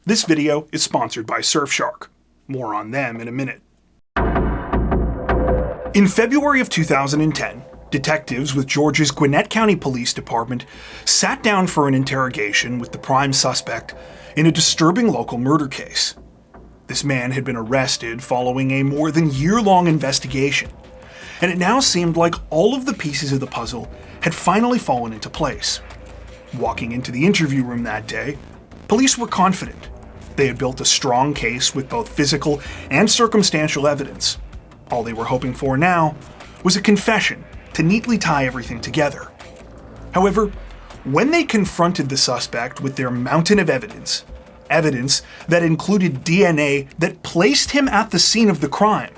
This video is sponsored by Surfshark. More on them in a minute. In February of 2010, detectives with Georgia's Gwinnett County Police Department sat down for an interrogation with the prime suspect in a disturbing local murder case. This man had been arrested following a more than year-long investigation, and it now seemed like all of the pieces of the puzzle had finally fallen into place. Walking into the interview room that day, police were confident. They had built a strong case with both physical and circumstantial evidence. All they were hoping for now was a confession to neatly tie everything together. However, when they confronted the suspect with their mountain of evidence that included DNA that placed him at the scene of the crime,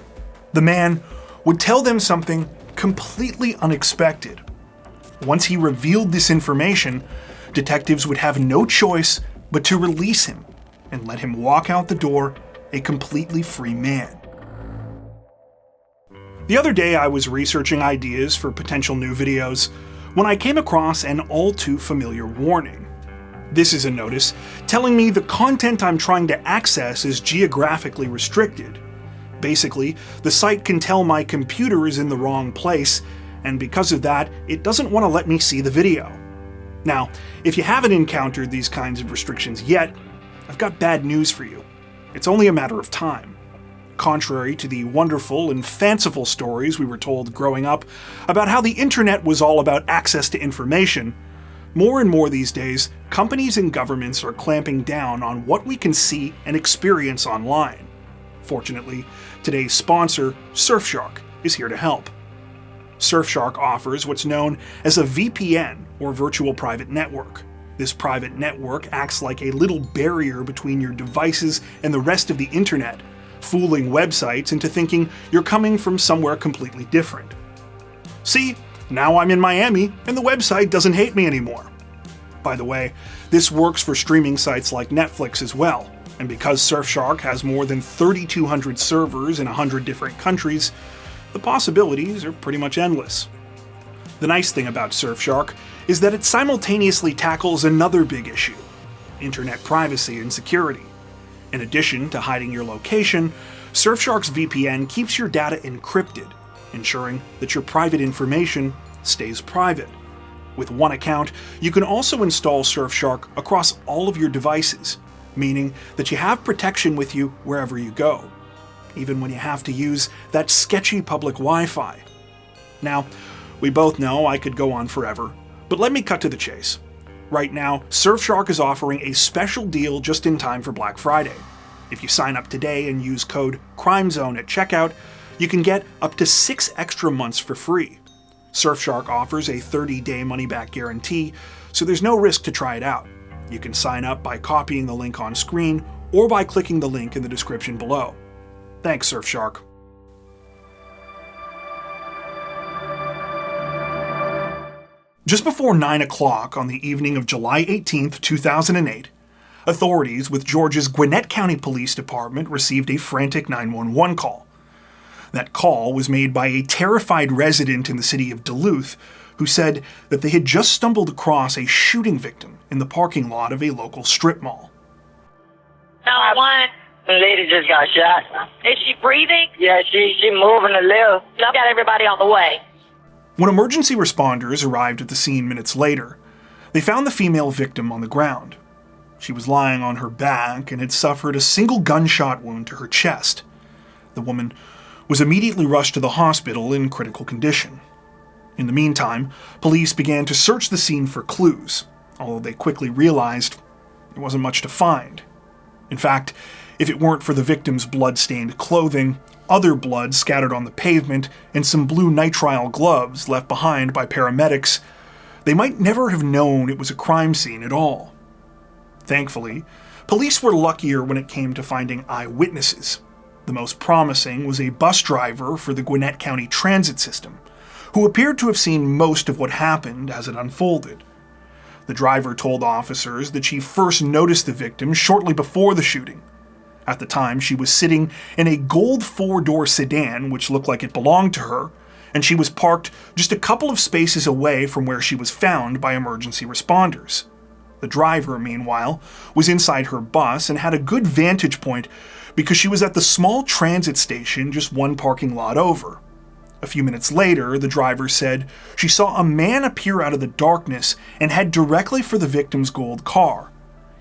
the man would tell them something completely unexpected. Once he revealed this information, detectives would have no choice but to release him and let him walk out the door a completely free man. The other day I was researching ideas for potential new videos when I came across an all too familiar warning. This is a notice telling me the content I'm trying to access is geographically restricted. Basically, the site can tell my computer is in the wrong place, and because of that, it doesn't want to let me see the video. Now, if you haven't encountered these kinds of restrictions yet, I've got bad news for you. It's only a matter of time. Contrary to the wonderful and fanciful stories we were told growing up about how the internet was all about access to information, more and more these days, companies and governments are clamping down on what we can see and experience online. Fortunately, today's sponsor, Surfshark, is here to help. Surfshark offers what's known as a VPN, or virtual private network. This private network acts like a little barrier between your devices and the rest of the internet, fooling websites into thinking you're coming from somewhere completely different. See, now I'm in Miami and the website doesn't hate me anymore. By the way, this works for streaming sites like Netflix as well, and because Surfshark has more than 3,200 servers in 100 different countries, the possibilities are pretty much endless. The nice thing about Surfshark is that it simultaneously tackles another big issue: internet privacy and security. In addition to hiding your location, Surfshark's VPN keeps your data encrypted, ensuring that your private information stays private. With one account, you can also install Surfshark across all of your devices, meaning that you have protection with you wherever you go, even when you have to use that sketchy public Wi-Fi. Now, we both know I could go on forever, but let me cut to the chase. Right now, Surfshark is offering a special deal just in time for Black Friday. If you sign up today and use code CRIMEZONE at checkout, you can get up to 6 extra months for free. Surfshark offers a 30-day money-back guarantee, so there's no risk to try it out. You can sign up by copying the link on screen or by clicking the link in the description below. Thanks, Surfshark. Just before 9 o'clock on the evening of July 18, 2008, authorities with Georgia's Gwinnett County Police Department received a frantic 911 call. That call was made by a terrified resident in the city of Duluth who said that they had just stumbled across a shooting victim in the parking lot of a local strip mall. 911. The lady just got shot. Is she breathing? Yeah, she moving a little. I've got everybody on the way. When emergency responders arrived at the scene minutes later, they found the female victim on the ground. She was lying on her back and had suffered a single gunshot wound to her chest. The woman was immediately rushed to the hospital in critical condition. In the meantime, police began to search the scene for clues, although they quickly realized there wasn't much to find. In fact, if it weren't for the victim's blood-stained clothing, other blood scattered on the pavement, and some blue nitrile gloves left behind by paramedics, they might never have known it was a crime scene at all. Thankfully, police were luckier when it came to finding eyewitnesses. The most promising was a bus driver for the Gwinnett County transit system, who appeared to have seen most of what happened as it unfolded. The driver told officers that she first noticed the victim shortly before the shooting. At the time, she was sitting in a gold 4-door sedan which looked like it belonged to her, and she was parked just a couple of spaces away from where she was found by emergency responders. The driver, meanwhile, was inside her bus and had a good vantage point because she was at the small transit station just one parking lot over. A few minutes later, the driver said she saw a man appear out of the darkness and head directly for the victim's gold car.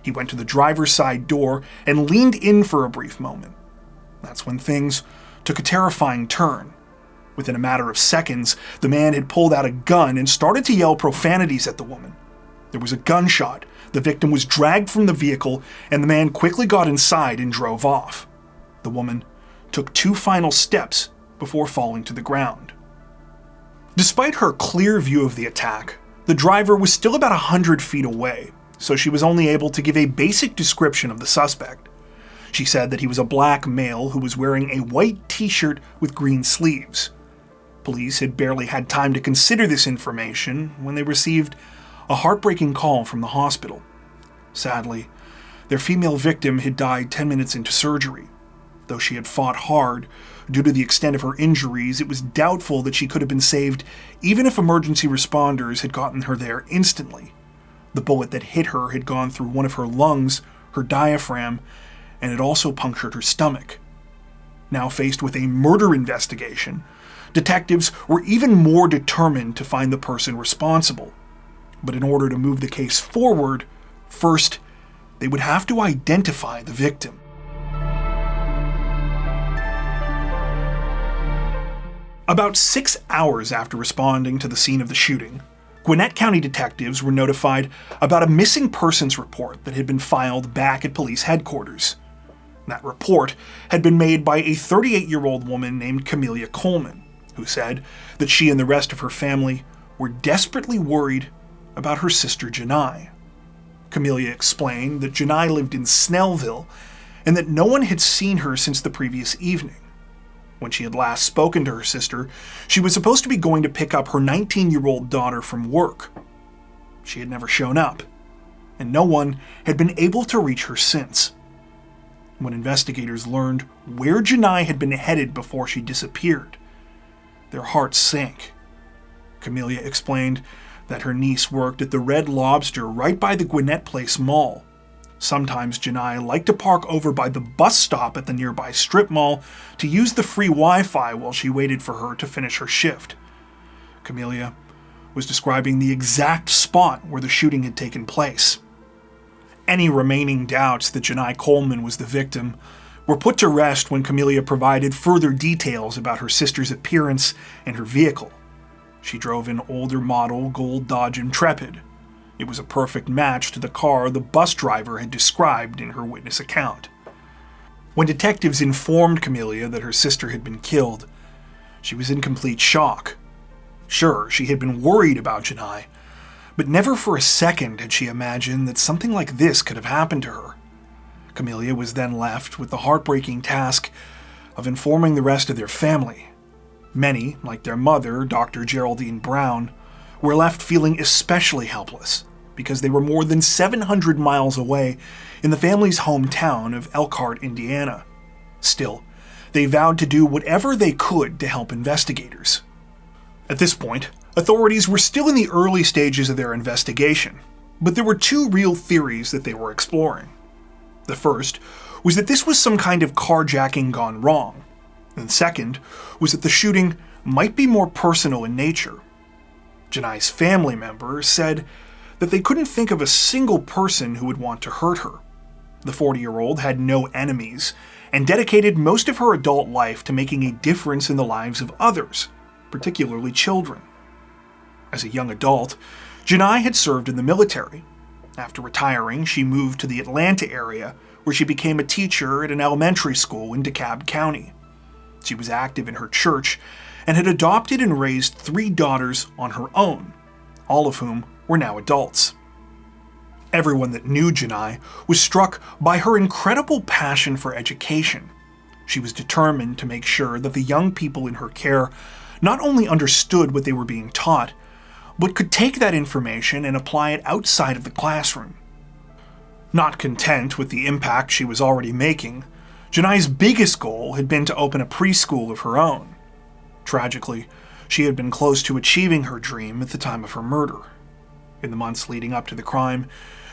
He went to the driver's side door and leaned in for a brief moment. That's when things took a terrifying turn. Within a matter of seconds, the man had pulled out a gun and started to yell profanities at the woman. There was a gunshot, the victim was dragged from the vehicle, and the man quickly got inside and drove off. The woman took 2 final steps before falling to the ground. Despite her clear view of the attack, the driver was still about 100 feet away, so she was only able to give a basic description of the suspect. She said that he was a black male who was wearing a white t-shirt with green sleeves. Police had barely had time to consider this information when they received a heartbreaking call from the hospital. Sadly, their female victim had died 10 minutes into surgery. Though she had fought hard, due to the extent of her injuries, it was doubtful that she could have been saved even if emergency responders had gotten her there instantly. The bullet that hit her had gone through one of her lungs, her diaphragm, and had also punctured her stomach. Now faced with a murder investigation, detectives were even more determined to find the person responsible. But in order to move the case forward, first, they would have to identify the victim. About 6 hours after responding to the scene of the shooting, Gwinnett County detectives were notified about a missing persons report that had been filed back at police headquarters. That report had been made by a 38-year-old woman named Genai Coleman, who said that she and the rest of her family were desperately worried about her sister Genai. Genai explained that Genai lived in Snellville and that no one had seen her since the previous evening. When she had last spoken to her sister, she was supposed to be going to pick up her 19-year-old daughter from work. She had never shown up, and no one had been able to reach her since. When investigators learned where Genai had been headed before she disappeared, their hearts sank. Genai explained that her niece worked at the Red Lobster right by the Gwinnett Place Mall. Sometimes Genai liked to park over by the bus stop at the nearby strip mall to use the free Wi-Fi while she waited for her to finish her shift. Genai was describing the exact spot where the shooting had taken place. Any remaining doubts that Genai Coleman was the victim were put to rest when Genai provided further details about her sister's appearance and her vehicle. She drove an older model gold Dodge Intrepid. It was a perfect match to the car the bus driver had described in her witness account. When detectives informed Genai that her sister had been killed, she was in complete shock. Sure, she had been worried about Genai, but never for a second had she imagined that something like this could have happened to her. Genai was then left with the heartbreaking task of informing the rest of their family. Many, like their mother, Dr. Geraldine Brown, were left feeling especially helpless because they were more than 700 miles away in the family's hometown of Elkhart, Indiana. Still, they vowed to do whatever they could to help investigators. At this point, authorities were still in the early stages of their investigation, but there were 2 real theories that they were exploring. The first was that this was some kind of carjacking gone wrong, and the second was that the shooting might be more personal in nature. Genai's family members said that they couldn't think of a single person who would want to hurt her. The 40-year-old had no enemies and dedicated most of her adult life to making a difference in the lives of others, particularly children. As a young adult, Genai had served in the military. After retiring, she moved to the Atlanta area, where she became a teacher at an elementary school in DeKalb County. She was active in her church and had adopted and raised 3 daughters on her own, all of whom were now adults. Everyone that knew Genai was struck by her incredible passion for education. She was determined to make sure that the young people in her care not only understood what they were being taught, but could take that information and apply it outside of the classroom. Not content with the impact she was already making, Genai's biggest goal had been to open a preschool of her own. Tragically, she had been close to achieving her dream at the time of her murder. In the months leading up to the crime,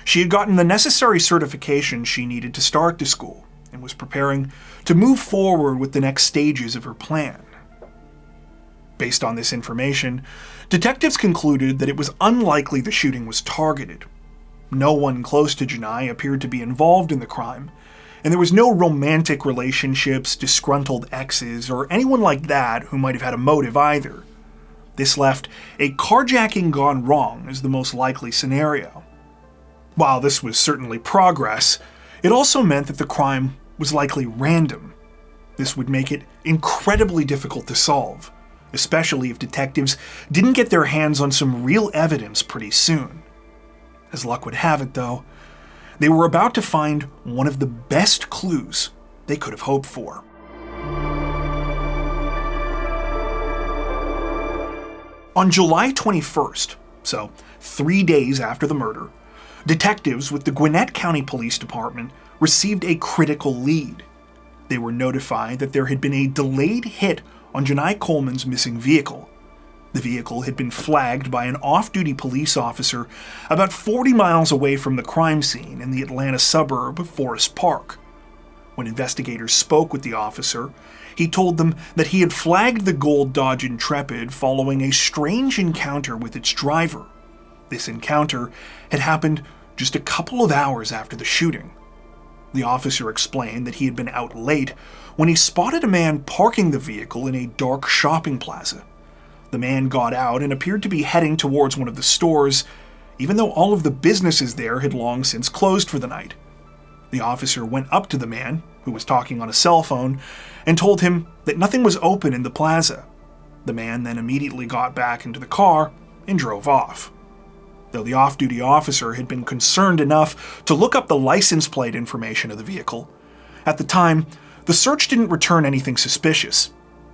She had gotten the necessary certification she needed to start the school and was preparing to move forward with the next stages of her plan. Based on this information, detectives concluded that it was unlikely the shooting was targeted. No one close to Genai appeared to be involved in the crime, and there was no romantic relationships, disgruntled exes, or anyone like that who might have had a motive either. This left a carjacking gone wrong as the most likely scenario. While this was certainly progress, it also meant that the crime was likely random. This would make it incredibly difficult to solve, especially if detectives didn't get their hands on some real evidence pretty soon. As luck would have it, though, they were about to find one of the best clues they could have hoped for. On July 21st, so 3 days after the murder, detectives with the Gwinnett County Police Department received a critical lead. They were notified that there had been a delayed hit on Genai Coleman's missing vehicle. The vehicle had been flagged by an off-duty police officer about 40 miles away from the crime scene in the Atlanta suburb of Forest Park. When investigators spoke with the officer, he told them that he had flagged the gold Dodge Intrepid following a strange encounter with its driver. This encounter had happened just a couple of hours after the shooting. The officer explained that he had been out late when he spotted a man parking the vehicle in a dark shopping plaza. The man got out and appeared to be heading towards one of the stores, even though all of the businesses there had long since closed for the night. The officer went up to the man, who was talking on a cell phone, and told him that nothing was open in the plaza. The man then immediately got back into the car and drove off. Though the off-duty officer had been concerned enough to look up the license plate information of the vehicle, at the time, the search didn't return anything suspicious.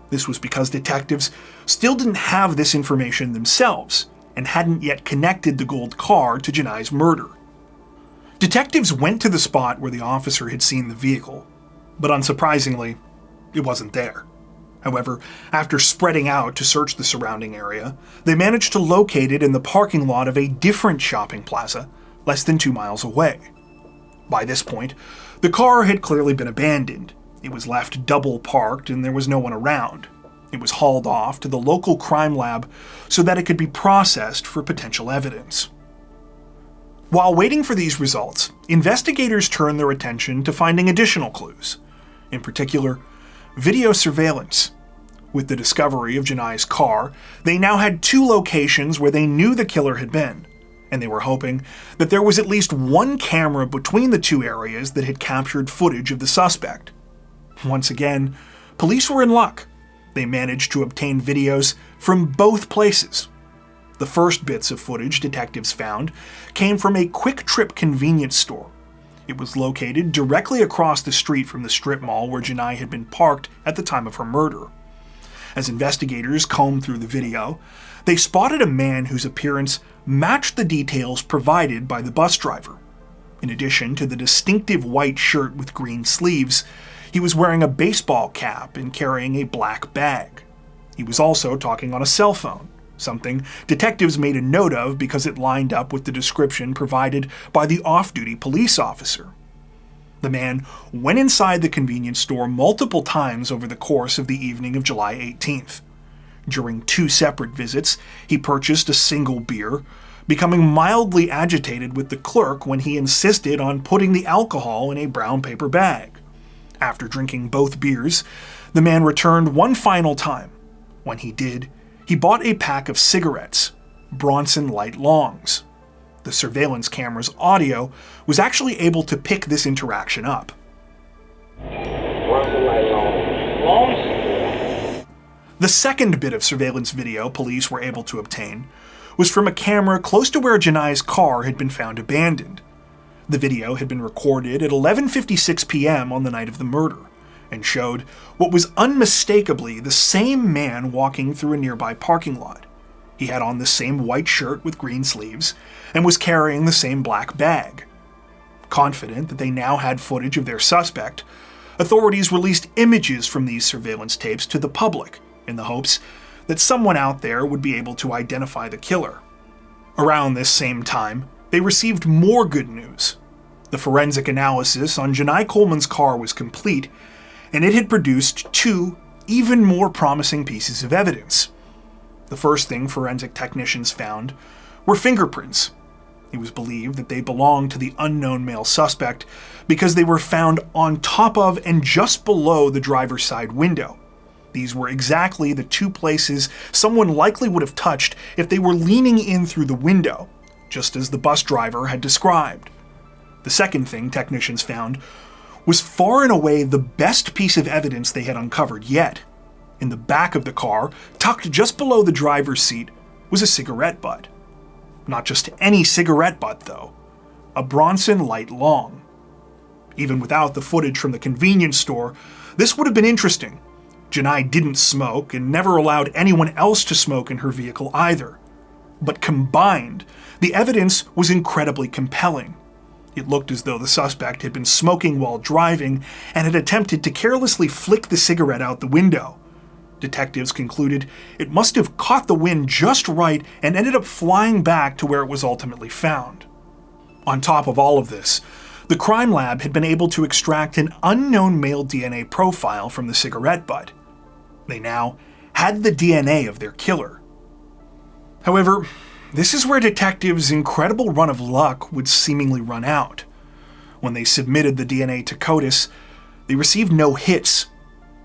This was because detectives still didn't have this information themselves and hadn't yet connected the gold car to Genai's murder. Detectives went to the spot where the officer had seen the vehicle, but unsurprisingly, it wasn't there. However, after spreading out to search the surrounding area, they managed to locate it in the parking lot of a different shopping plaza, less than 2 miles away. By this point, the car had clearly been abandoned. It was left double parked and there was no one around. It was hauled off to the local crime lab so that it could be processed for potential evidence. While waiting for these results, investigators turned their attention to finding additional clues. In particular, video surveillance. With the discovery of Genai's car, they now had 2 locations where they knew the killer had been, and they were hoping that there was at least one camera between the 2 areas that had captured footage of the suspect. Once again, police were in luck. They managed to obtain videos from both places. The first bits of footage detectives found came from a Quick Trip convenience store. It was located directly across the street from the strip mall where Genai had been parked at the time of her murder. As investigators combed through the video, they spotted a man whose appearance matched the details provided by the bus driver. In addition to the distinctive white shirt with green sleeves, he was wearing a baseball cap and carrying a black bag. He was also talking on a cell phone, something detectives made a note of because it lined up with the description provided by the off-duty police officer. The man went inside the convenience store multiple times over the course of the evening of July 18th. During 2 separate visits, he purchased a single beer, becoming mildly agitated with the clerk when he insisted on putting the alcohol in a brown paper bag. After drinking both beers, the man returned one final time. When he did, he bought a pack of cigarettes, Bronson Light Longs. The surveillance camera's audio was actually able to pick this interaction up. Bronson Light Longs? The second bit of surveillance video police were able to obtain was from a camera close to where Genai's car had been found abandoned. The video had been recorded at 11:56 p.m. on the night of the murder, and showed what was unmistakably the same man walking through a nearby parking lot. He had on the same white shirt with green sleeves, and was carrying the same black bag. Confident that they now had footage of their suspect, authorities released images from these surveillance tapes to the public, in the hopes that someone out there would be able to identify the killer. Around this same time, they received more good news. The forensic analysis on Genai Coleman's car was complete, and it had produced two even more promising pieces of evidence. The first thing forensic technicians found were fingerprints. It was believed that they belonged to the unknown male suspect because they were found on top of and just below the driver's side window. These were exactly the two places someone likely would have touched if they were leaning in through the window, just as the bus driver had described. The second thing technicians found was far and away the best piece of evidence they had uncovered yet. In the back of the car, tucked just below the driver's seat, was a cigarette butt. Not just any cigarette butt, though. A Bronson Light Long. Even without the footage from the convenience store, this would have been interesting. Genai didn't smoke and never allowed anyone else to smoke in her vehicle either. But combined, the evidence was incredibly compelling. It looked as though the suspect had been smoking while driving and had attempted to carelessly flick the cigarette out the window. Detectives concluded it must have caught the wind just right and ended up flying back to where it was ultimately found. On top of all of this, the crime lab had been able to extract an unknown male DNA profile from the cigarette butt. They now had the DNA of their killer. However, this is where detectives' incredible run of luck would seemingly run out. When they submitted the DNA to CODIS, they received no hits.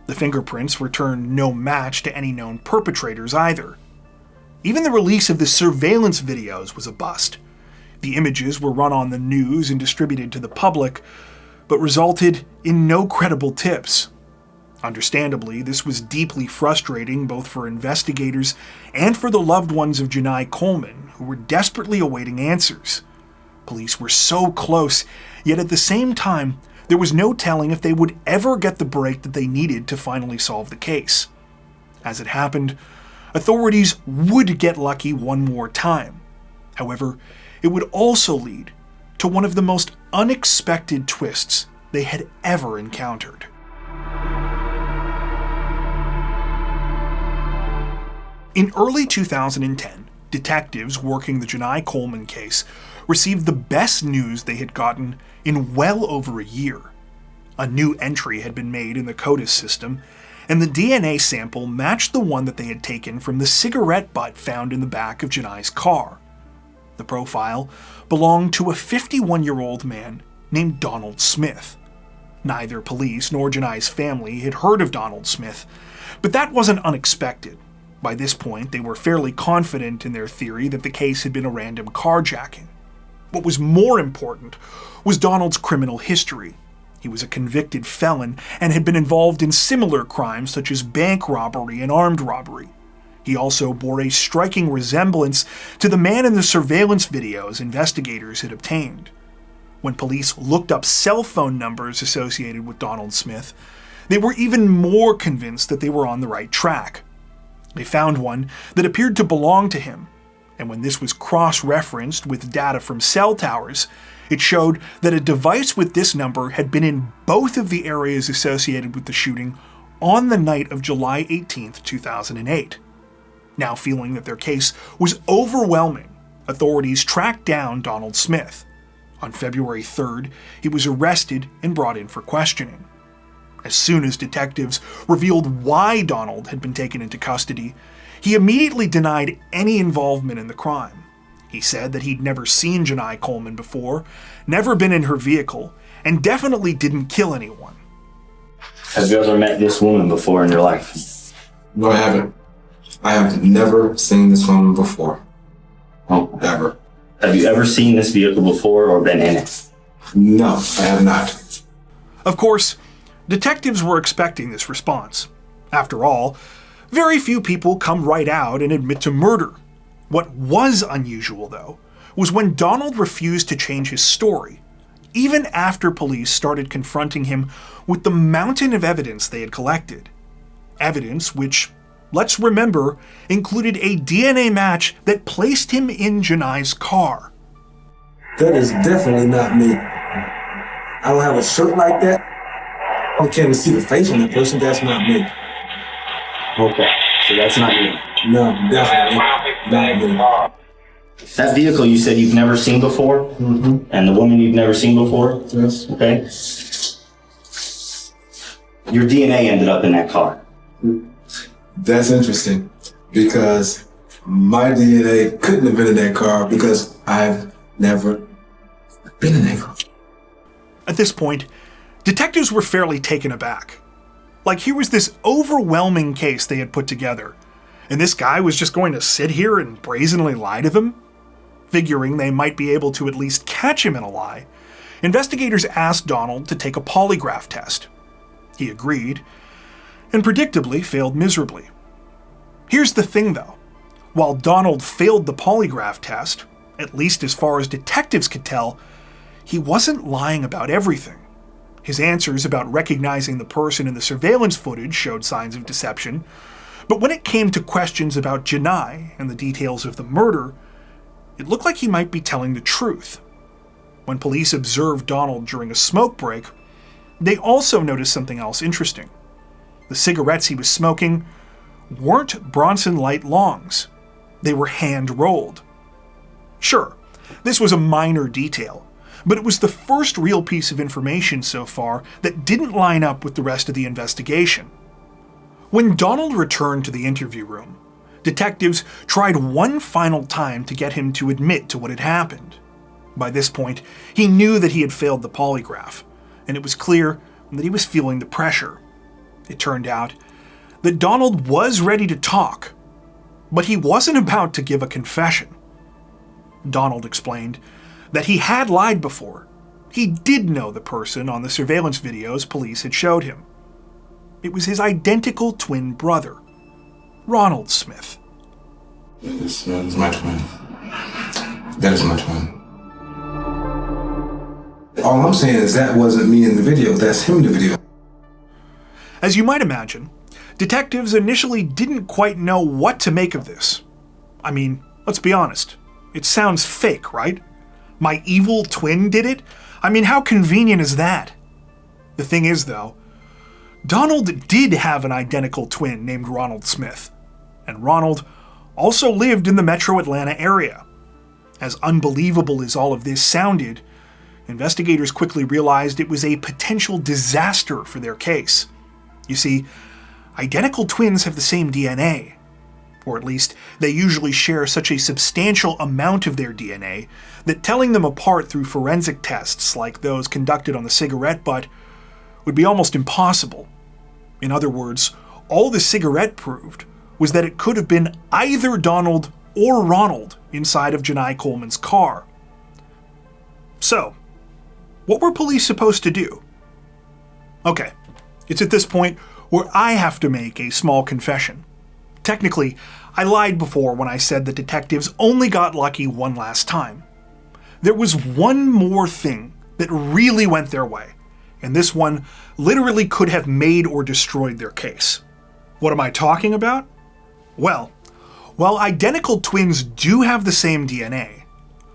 The fingerprints returned no match to any known perpetrators either. Even the release of the surveillance videos was a bust. The images were run on the news and distributed to the public, but resulted in no credible tips. Understandably, this was deeply frustrating both for investigators and for the loved ones of Genai Coleman, who were desperately awaiting answers. Police were so close, yet at the same time, there was no telling if they would ever get the break that they needed to finally solve the case. As it happened, authorities would get lucky one more time. However, it would also lead to one of the most unexpected twists they had ever encountered. In early 2010, detectives working the Genai Coleman case received the best news they had gotten in well over a year. A new entry had been made in the CODIS system, and the DNA sample matched the one that they had taken from the cigarette butt found in the back of Genai's car. The profile belonged to a 51-year-old man named Donald Smith. Neither police nor Genai's family had heard of Donald Smith, but that wasn't unexpected. By this point, they were fairly confident in their theory that the case had been a random carjacking. What was more important was Donald's criminal history. He was a convicted felon and had been involved in similar crimes such as bank robbery and armed robbery. He also bore a striking resemblance to the man in the surveillance videos investigators had obtained. When police looked up cell phone numbers associated with Donald Smith, they were even more convinced that they were on the right track. They found one that appeared to belong to him, and when this was cross-referenced with data from cell towers, it showed that a device with this number had been in both of the areas associated with the shooting on the night of July 18, 2008. Now feeling that their case was overwhelming, authorities tracked down Donald Smith. On February 3rd, he was arrested and brought in for questioning. As soon as detectives revealed why Donald had been taken into custody, he immediately denied any involvement in the crime. He said that he'd never seen Genai Coleman before, never been in her vehicle, and definitely didn't kill anyone. Have you ever met this woman before in your life? No, I haven't. I have never seen this woman before. Oh. Ever. Have you ever seen this vehicle before or been in it? No, I have not. Of course, detectives were expecting this response. After all, very few people come right out and admit to murder. What was unusual, though, was when Donald refused to change his story, even after police started confronting him with the mountain of evidence they had collected. Evidence which, let's remember, included a DNA match that placed him in Genai's car. That is definitely not me. I don't have a shirt like that. I can't even see the face on that person. That's not me. Okay, so that's not you. No, definitely not me. That vehicle you said you've never seen before? Mm-hmm. And the woman you've never seen before? Yes. Okay. Your DNA ended up in that car. That's interesting because my DNA couldn't have been in that car because I've never been in that car. At this point, detectives were fairly taken aback. Like, here was this overwhelming case they had put together, and this guy was just going to sit here and brazenly lie to them? Figuring they might be able to at least catch him in a lie, investigators asked Donald to take a polygraph test. He agreed, and predictably failed miserably. Here's the thing though, while Donald failed the polygraph test, at least as far as detectives could tell, he wasn't lying about everything. His answers about recognizing the person in the surveillance footage showed signs of deception, but when it came to questions about Genai and the details of the murder, it looked like he might be telling the truth. When police observed Donald during a smoke break, they also noticed something else interesting. The cigarettes he was smoking weren't Bronson Light Longs. They were hand-rolled. Sure, this was a minor detail, but it was the first real piece of information so far that didn't line up with the rest of the investigation. When Donald returned to the interview room, detectives tried one final time to get him to admit to what had happened. By this point, he knew that he had failed the polygraph, and it was clear that he was feeling the pressure. It turned out that Donald was ready to talk, but he wasn't about to give a confession. Donald explained that he had lied before. He did know the person on the surveillance videos police had showed him. It was his identical twin brother, Ronald Smith. That is my twin. That is my twin. All I'm saying is that wasn't me in the video, that's him in the video. As you might imagine, detectives initially didn't quite know what to make of this. I mean, let's be honest, it sounds fake, right? My evil twin did it? I mean, how convenient is that? The thing is, though, Donald did have an identical twin named Ronald Smith, and Ronald also lived in the metro Atlanta area. As unbelievable as all of this sounded, investigators quickly realized it was a potential disaster for their case. You see, identical twins have the same DNA, or at least they usually share such a substantial amount of their DNA that telling them apart through forensic tests like those conducted on the cigarette butt would be almost impossible. In other words, all the cigarette proved was that it could have been either Donald or Ronald inside of Genai Coleman's car. So, what were police supposed to do? Okay, it's at this point where I have to make a small confession. Technically, I lied before when I said that detectives only got lucky one last time. There was one more thing that really went their way, and this one literally could have made or destroyed their case. What am I talking about? Well, while identical twins do have the same DNA,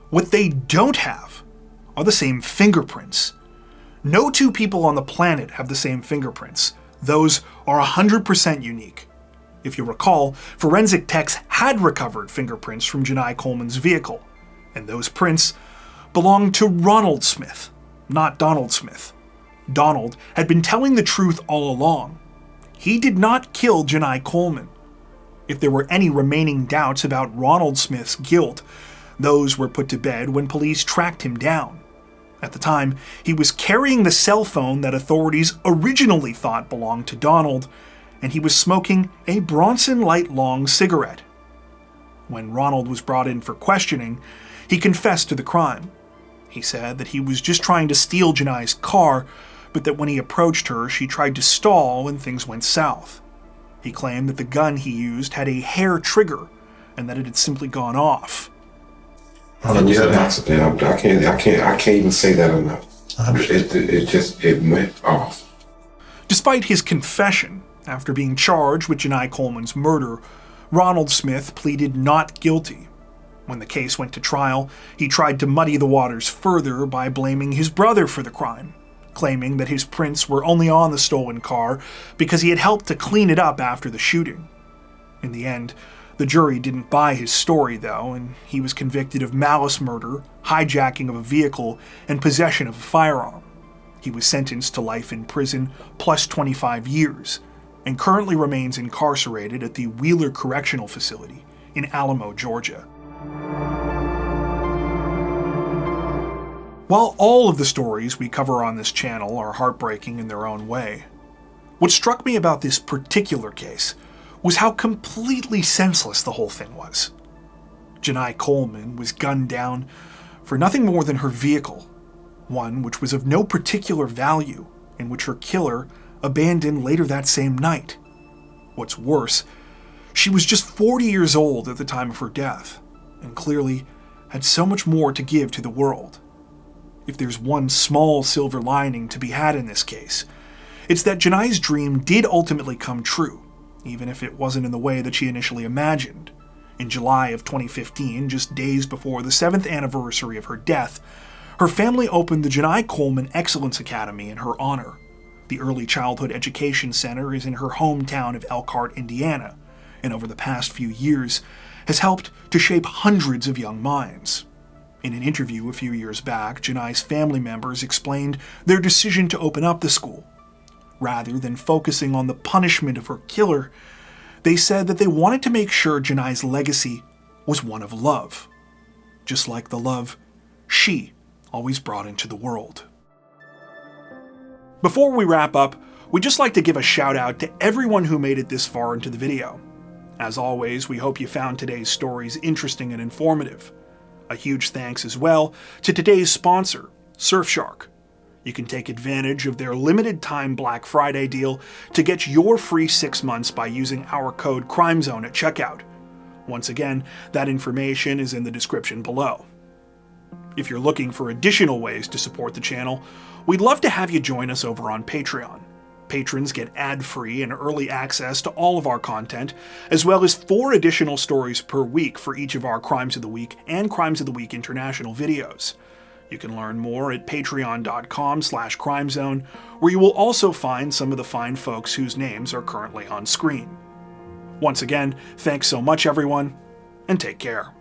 what they don't have are the same fingerprints. No two people on the planet have the same fingerprints. Those are 100% unique. If you recall, forensic techs had recovered fingerprints from Genai Coleman's vehicle, and those prints belonged to Ronald Smith, not Donald Smith. Donald had been telling the truth all along. He did not kill Genai Coleman. If there were any remaining doubts about Ronald Smith's guilt, those were put to bed when police tracked him down. At the time, he was carrying the cell phone that authorities originally thought belonged to Donald, and he was smoking a Bronson Light Long cigarette. When Ronald was brought in for questioning, he confessed to the crime. He said that he was just trying to steal Genai's car, but that when he approached her, she tried to stall and things went south. He claimed that the gun he used had a hair trigger, and that it had simply gone off. It was an accident. I can't even say that enough. It went off. Despite his confession, after being charged with Genai Coleman's murder, Ronald Smith pleaded not guilty. When the case went to trial, he tried to muddy the waters further by blaming his brother for the crime, claiming that his prints were only on the stolen car because he had helped to clean it up after the shooting. In the end, The jury didn't buy his story, though, and he was convicted of malice murder, hijacking of a vehicle, and possession of a firearm. He was sentenced to life in prison plus 25 years, and currently remains incarcerated at the Wheeler Correctional Facility in Alamo, Georgia. While all of the stories we cover on this channel are heartbreaking in their own way, what struck me about this particular case was how completely senseless the whole thing was. Genai Coleman was gunned down for nothing more than her vehicle, one which was of no particular value and which her killer abandoned later that same night. What's worse, she was just 40 years old at the time of her death, and clearly had so much more to give to the world. If there's one small silver lining to be had in this case, it's that Genai's dream did ultimately come true, even if it wasn't in the way that she initially imagined. In July of 2015, just days before the 7th anniversary of her death, her family opened the Genai Coleman Excellence Academy in her honor. The Early Childhood Education Center is in her hometown of Elkhart, Indiana, and over the past few years has helped to shape hundreds of young minds. In an interview a few years back, Genai's family members explained their decision to open up the school. Rather than focusing on the punishment of her killer, they said that they wanted to make sure Genai's legacy was one of love, just like the love she always brought into the world. Before we wrap up, we'd just like to give a shout out to everyone who made it this far into the video. As always, we hope you found today's stories interesting and informative. A huge thanks as well to today's sponsor, Surfshark. You can take advantage of their limited-time Black Friday deal to get your free 6 months by using our code CRIMEZONE at checkout. Once again, that information is in the description below. If you're looking for additional ways to support the channel, we'd love to have you join us over on Patreon. Patrons get ad-free and early access to all of our content, as well as 4 additional stories per week for each of our Crimes of the Week and Crimes of the Week International videos. You can learn more at patreon.com/crimezone, where you will also find some of the fine folks whose names are currently on screen. Once again, thanks so much everyone, and take care.